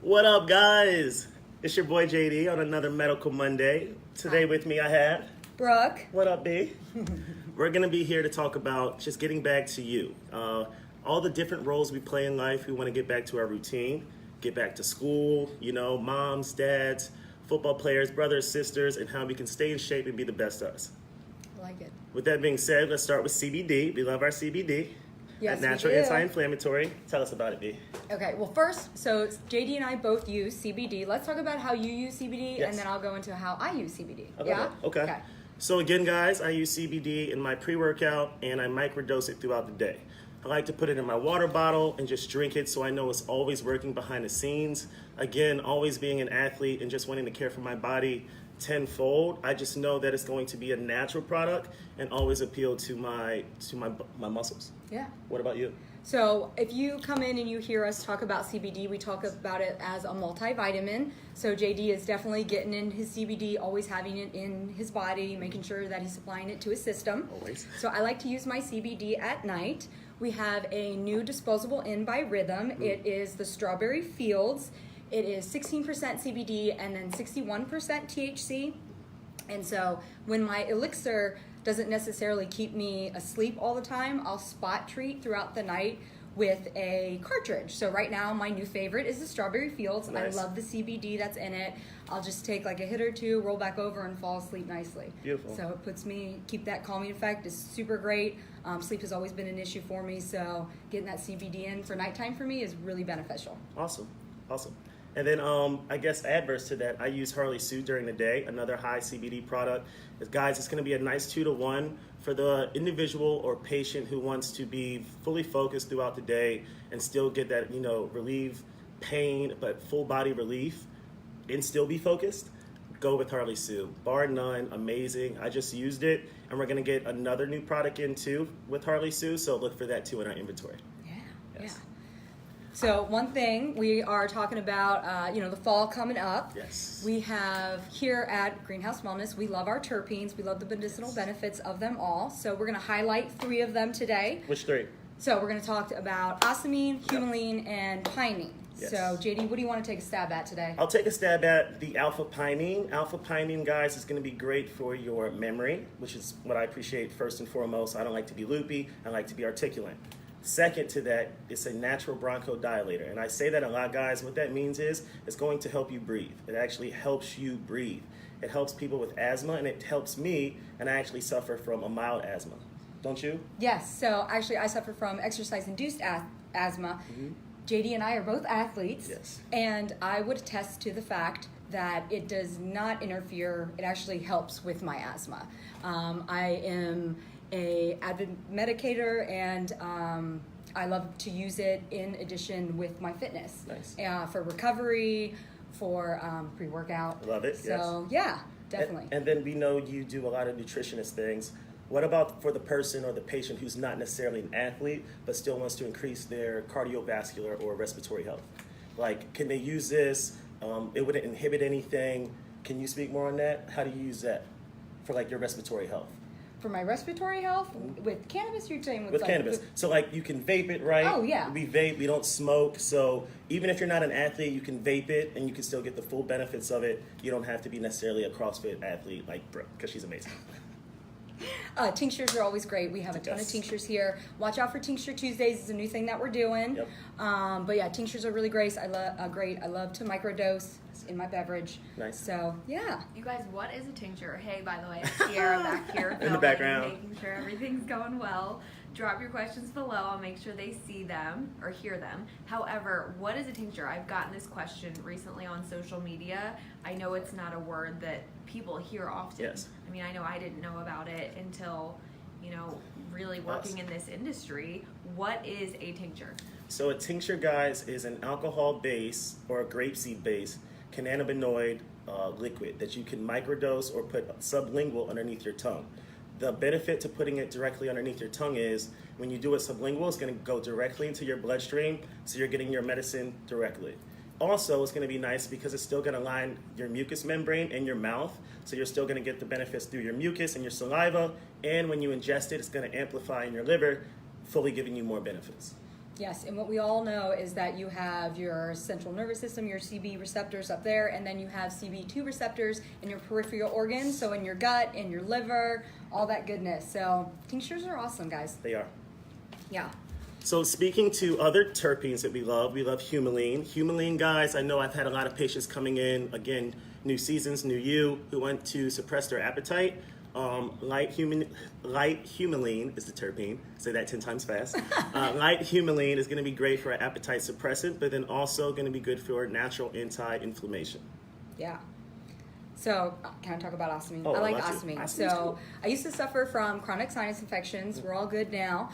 What up, guys? It's your boy JD on another Medical Monday. Today with me I have Brooke. What up, B? We're gonna be here to talk about just getting back to you. All the different roles we play in life. We want to get back to our routine, get back to school. You know, moms, dads, football players, brothers, sisters, and how we can stay in shape and be the best us. I like it. With that being said, let's start with CBD. We love our CBD. Yes, natural we do. anti-inflammatory. Tell us about it, B. Okay, well first, so JD and I both use CBD. Let's talk about how you use CBD, Yes. and then I'll go into how I use CBD. Okay. Yeah? Okay. So again, guys, I use CBD in my pre-workout and I microdose it throughout the day. I like to put it in my water bottle and just drink it so I know it's always working behind the scenes. Again, always being an athlete and just wanting to care for my body tenfold, I just know that it's going to be a natural product and always appeal to my muscles. Yeah. What about you? So if you come in and you hear us talk about CBD, we talk about it as a multivitamin. So JD is definitely getting in his CBD, always having it in his body, making sure that he's supplying it to his system. Always. So I like to use my CBD at night. We have a new disposable in by Rhythm. It is the Strawberry Fields. It is 16% CBD and then 61% THC. And so when my elixir doesn't necessarily keep me asleep all the time, I'll spot treat throughout the night with a cartridge. So right now my new favorite is the Strawberry Fields. Nice. I love the CBD that's in it. I'll just take like a hit or two, roll back over and fall asleep nicely. Beautiful. So it puts me, keep that calming effect is super great. Sleep has always been an issue for me, so getting that CBD in for nighttime for me is really beneficial. Awesome. And then I guess adverse to that, I use Harley Sue during the day, another high CBD product. Guys, it's going to be a nice 2-to-1 for the individual or patient who wants to be fully focused throughout the day and still get that, relieve pain, but full body relief and still be focused. Go with Harley Sue. Bar none, amazing. I just used it, and we're going to get another new product in too with Harley Sue, so look for that too in our inventory. Yes. So one thing we are talking about, the fall coming up. Yes. We have here at Greenhouse Wellness, we love our terpenes. We love the medicinal benefits of them all. So we're going to highlight 3 of them today. Which 3? So we're going to talk about ocimene, humulene, and pinene. Yes. So JD, what do you want to take a stab at today? I'll take a stab at the alpha pinene. Alpha pinene, guys, is going to be great for your memory, which is what I appreciate first and foremost. I don't like to be loopy. I like to be articulate. Second to that, it's a natural bronchodilator. And I say that a lot, guys. What that means is it's going to help you breathe. It actually helps you breathe. It helps people with asthma, and it helps me, and I actually suffer from a mild asthma. Don't you? Yes. So actually, I suffer from exercise-induced asthma. Mm-hmm. JD and I are both athletes. Yes. And I would attest to the fact that it does not interfere. It actually helps with my asthma. I am a avid medicator, and I love to use it in addition with my fitness. Nice. For recovery, for pre-workout. Love it. So yeah, definitely. And then we know you do a lot of nutritionist things. What about for the person or the patient who's not necessarily an athlete but still wants to increase their cardiovascular or respiratory health? Like, can they use this? It wouldn't inhibit anything. Can you speak more on that? How do you use that for like your respiratory health? For my respiratory health, with cannabis, you're saying with cannabis. So like you can vape it, right? Oh yeah. We vape, we don't smoke. So even if you're not an athlete, you can vape it and you can still get the full benefits of it. You don't have to be necessarily a CrossFit athlete like Brooke, because she's amazing. Tinctures are always great. We have a ton of tinctures here. Watch out for Tincture Tuesdays. It's a new thing that we're doing. Yep. But yeah, tinctures are really great. I love to microdose in my beverage. Nice. So yeah. You guys, what is a tincture? Hey, by the way, it's Sierra back here in the background, making sure everything's going well. Drop your questions below. I'll make sure they see them or hear them. However, what is a tincture? I've gotten this question recently on social media. I know it's not a word that people hear often. Yes. I mean, I know I didn't know about it until, really working in this industry. What is a tincture? So a tincture, guys, is an alcohol base or a grapeseed base cannabinoid liquid that you can microdose or put sublingual underneath your tongue. The benefit to putting it directly underneath your tongue is when you do it sublingual, it's going to go directly into your bloodstream, so you're getting your medicine directly. Also, it's going to be nice because it's still going to line your mucous membrane in your mouth, so you're still going to get the benefits through your mucus and your saliva, and when you ingest it, it's going to amplify in your liver, fully giving you more benefits. Yes, and what we all know is that you have your central nervous system, your CB receptors up there, and then you have CB2 receptors in your peripheral organs, so in your gut, in your liver, all that goodness. So tinctures are awesome, guys. They are. Yeah. So speaking to other terpenes that we love humulene. Humulene, guys, I know I've had a lot of patients coming in, again, new seasons, new you, who want to suppress their appetite. Light humulene is the terpene. Say that 10 times fast. Light humulene is going to be great for an appetite suppressant, but then also going to be good for natural anti-inflammation. Yeah. So, can I talk about ostamine? Oh, I like I love ostamine. to. So, Ostamine's I used to suffer from chronic sinus infections. We're all good now.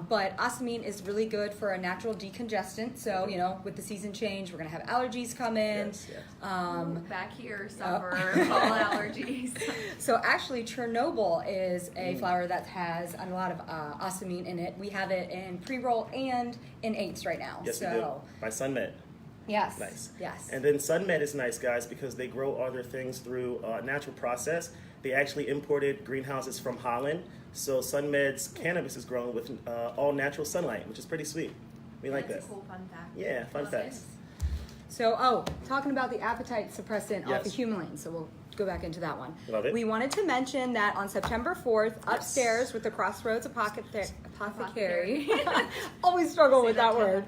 But ostamine is really good for a natural decongestant. So, you know, with the season change, we're going to have allergies come in. Yes, yes. Back here, suffer fall allergies. So, actually, Chernobyl is a flower that has a lot of ostamine in it. We have it in pre-roll and in eighths right now. Yes, so, we do. By SunMed. Yes. Nice. Yes. And then SunMed is nice, guys, because they grow all their things through a natural process. They actually imported greenhouses from Holland. So SunMed's cannabis is grown with all natural sunlight, which is pretty sweet. We like That's that. a cool fun fact. Yeah, fun Love facts. it. So, talking about the appetite suppressant off the Yes. humulene. So we'll go back into that one. Love it. We wanted to mention that on September 4th, upstairs with the Crossroads Apothecary. Always struggle with that word.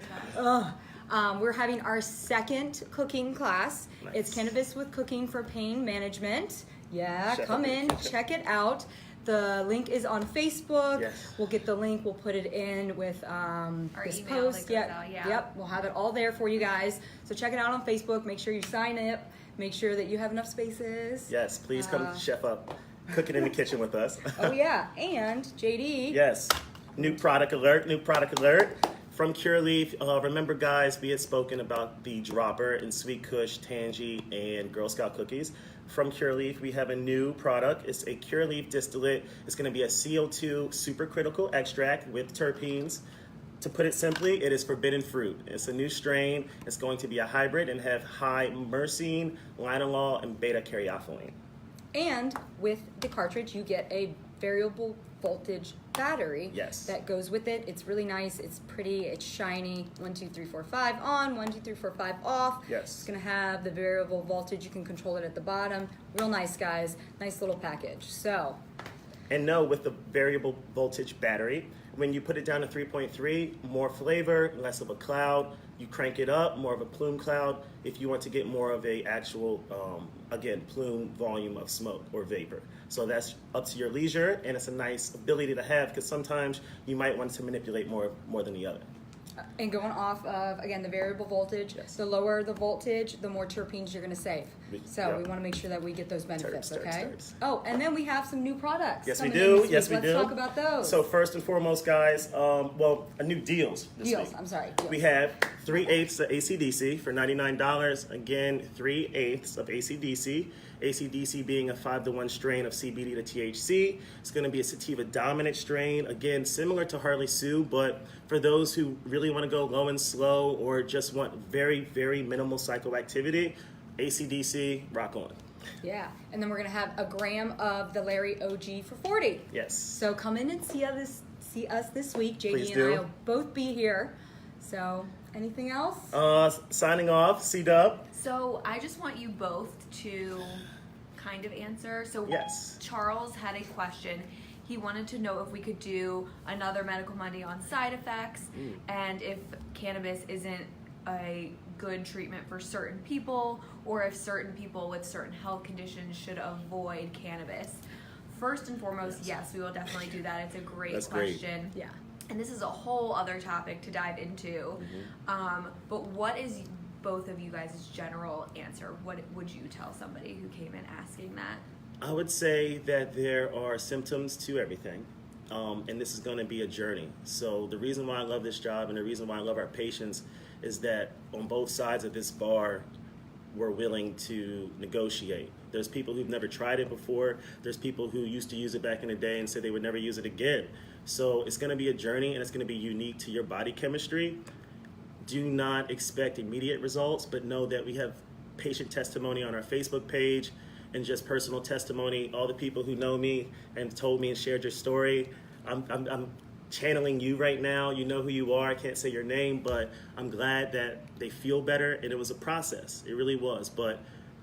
We're having our second cooking class. Nice. It's Cannabis with Cooking for Pain Management. Yeah, Chef come up. in, check it out. The link is on Facebook. Yes. We'll get the link. We'll put it in with this email post. that goes Yep. out, yeah. Yep. We'll have it all there for you guys. So check it out on Facebook. Make sure you sign up. Make sure that you have enough spaces. Yes, please come chef up, cooking in the kitchen with us. Oh yeah, and JD. Yes, new product alert, From Cureleaf, remember guys, we had spoken about the dropper in Sweet Kush, Tangy, and Girl Scout cookies. From Cureleaf, we have a new product. It's a Cureleaf distillate. It's going to be a CO2 supercritical extract with terpenes. To put it simply, it is forbidden fruit. It's a new strain. It's going to be a hybrid and have high myrcene, linalool, and beta-caryophyllene. And with the cartridge, you get a variable voltage battery. Yes. That goes with it. It's really nice. It's pretty. It's shiny. 1, 2, 3, 4, 5 on. 1, 2, 3, 4, 5 off. Yes. It's gonna have the variable voltage. You can control it at the bottom. Real nice, guys. Nice little package. So. And no, with the variable voltage battery, when you put it down to 3.3, more flavor, less of a cloud. You crank it up, more of a plume cloud. If you want to get more of a actual, again, plume volume of smoke or vapor. So that's up to your leisure, and it's a nice ability to have because sometimes you might want to manipulate more than the other. And going off of, again, the variable voltage, Yes. the lower the voltage, the more terpenes you're going to save. So Yep. we want to make sure that we get those benefits, Terps, okay? terps. Oh, and then we have some new products. Yes, we coming in do. this Yes, week. we do. Let's talk about those. So first and foremost, guys, a new deals this Deals, week. I'm sorry. Deals. We have 3/8 of ACDC for $99. Again, 3/8 of ACDC. ACDC being a 5-to-1 strain of CBD to THC. It's going to be a sativa dominant strain. Again, similar to Harley Sue, but for those who really want to go low and slow or just want very, very minimal psychoactivity, ACDC, rock on. Yeah, and then we're going to have a gram of the Larry OG for $40. Yes. So come in and see us this week. JD Please and do. I will both be here. So anything else? Signing off, C-Dub. So I just want you both to kind of answer. So Yes. Charles had a question. He wanted to know if we could do another Medical Monday on side effects and if cannabis isn't a good treatment for certain people or if certain people with certain health conditions should avoid cannabis. First and foremost, yes, we will definitely do that. It's a great That's great. question. Yeah. And this is a whole other topic to dive into. But what is both of you guys' general answer? What would you tell somebody who came in asking that? I would say that there are symptoms to everything, and this is going to be a journey. So the reason why I love this job and the reason why I love our patients is that on both sides of this bar, we're willing to negotiate. There's people who've never tried it before. There's people who used to use it back in the day and said they would never use it again. So it's going to be a journey, and it's going to be unique to your body chemistry. Do not expect immediate results, but know that we have patient testimony on our Facebook page and just personal testimony. All the people who know me and told me and shared your story, I'm channeling you right now. You know who you are. I can't say your name, but I'm glad that they feel better. And it was a process. It really was. But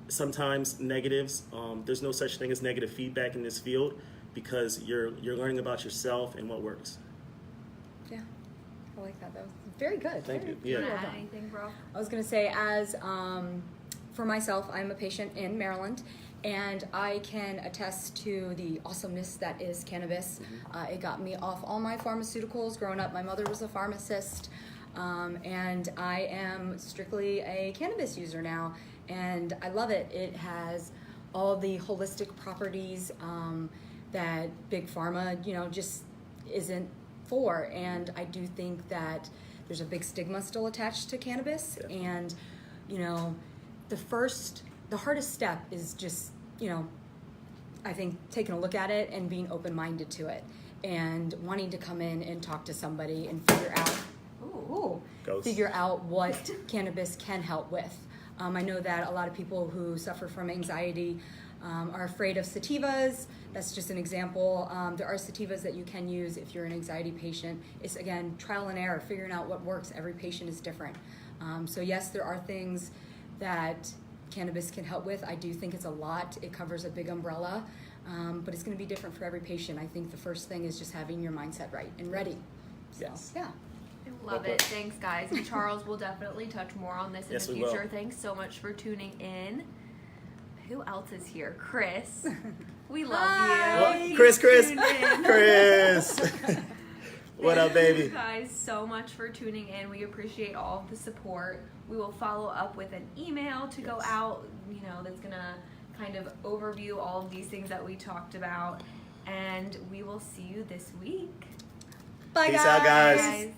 sometimes negatives, there's no such thing as negative feedback in this field because you're learning about yourself and what works. Yeah, I like that. That was very good. Thank you. Do you Yeah. want to add anything, Brooke? I was going to say, as for myself, I'm a patient in Maryland, and I can attest to the awesomeness that is cannabis. It got me off all my pharmaceuticals. Growing up, my mother was a pharmacist, and I am strictly a cannabis user now, and I love it. It has all the holistic properties that big pharma, just isn't for, and I do think that there's a big stigma still attached to cannabis, and the hardest step is just, I think taking a look at it and being open-minded to it and wanting to come in and talk to somebody and figure out what cannabis can help with. I know that a lot of people who suffer from anxiety are afraid of sativas. That's just an example. There are sativas that you can use if you're an anxiety patient. It's, again, trial and error, figuring out what works. Every patient is different. So yes, there are things that cannabis can help with. I do think it's a lot. It covers a big umbrella, but it's going to be different for every patient. I think the first thing is just having your mindset right and ready. So, Yes. yeah. I love it. Thanks, guys. And Charles will definitely touch more on this in Yes, the we will. future. Thanks so much for tuning in. Who else is here? Chris. We love Hi. you. What? Chris. Tuned in. Chris. What up, Thank baby? you guys so much for tuning in. We appreciate all of the support. We will follow up with an email to go out, that's going to kind of overview all of these things that we talked about. And we will see you this week. Bye, Peace out, guys. Guys.